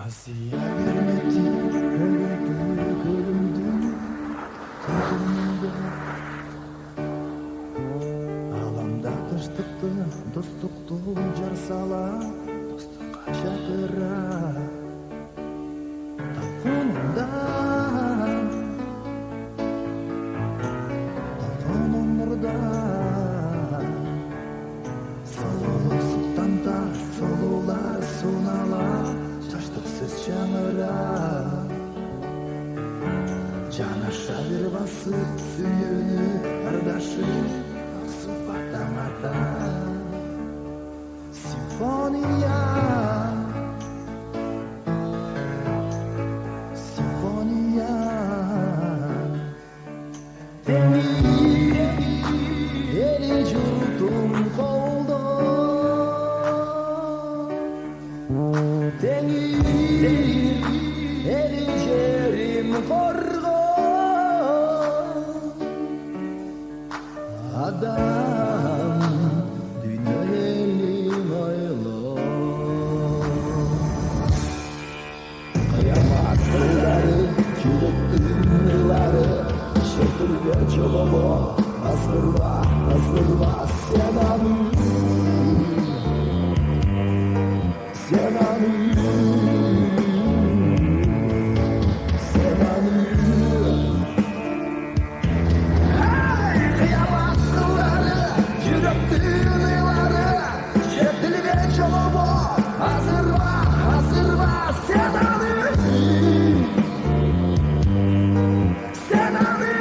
Asiye vermedi ölümdü tadımda. Alamda тынчтыкты достукту жар сала, достукка чакыра. Талфунун нурда солулук султанда солуулар сунала, жаштыксыз чаңыра. Жанаша бир басып сүйүүнү ардашым сыпаттамата. Симфония, симфония. Эли журтум колдо, эли жерим корго. Адам дүйнө элин ойлоо. Кыямат кылары, жүрөктүн ырлары, шетилге жолобо. Азгырба, азгырба сен аны, сен аны, сен аны. Кыямат кылары, жүрөктүн ырлары, шетилге жолобо. Азгырба, азгырба сен аны, сен аны.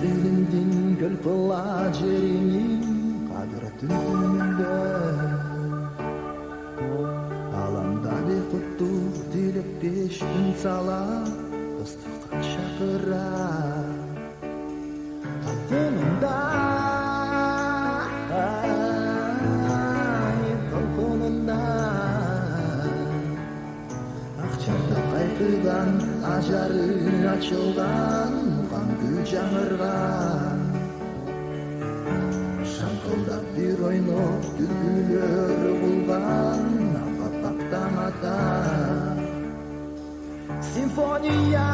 Sevindim göl pılacerinin kadretinde. Alamda bir kutlu dilek beş gün sala, dostlukka çakıra. Talfonunda, talfonunda. Akçarda kaygıdan ajarı açılgan. Жаңырган шаңкылдап бир ойноп дүргүлөр булган апаттамата. Симфония,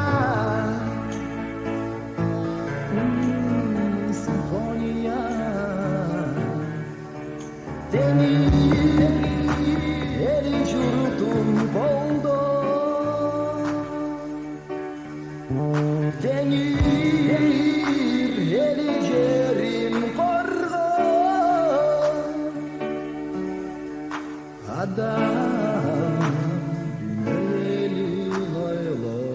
симфония. Эли журтум болду, эли жерим корго. Адам дүйнө элин ойлоо.